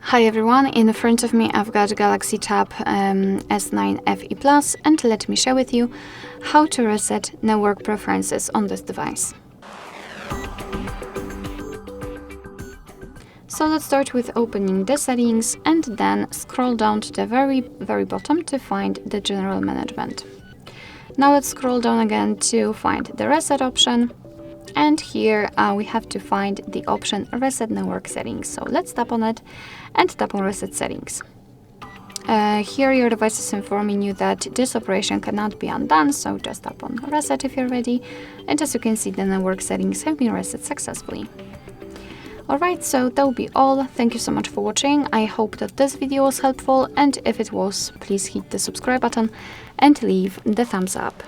Hi everyone, in front of me I've got Galaxy Tab S9 FE Plus, and let me share with you how to reset network preferences on this device. So let's start with opening the settings and then scroll down to the very bottom to find the general management. Now let's scroll down again to find the reset option. And here we have to find the option Reset Network Settings. So let's tap on it and tap on Reset Settings. Here your device is informing you that this operation cannot be undone, so just tap on Reset if you're ready. And as you can see, the network settings have been reset successfully. Alright, so that will be all. Thank you so much for watching. I hope that this video was helpful, and if it was, please hit the subscribe button and leave the thumbs up.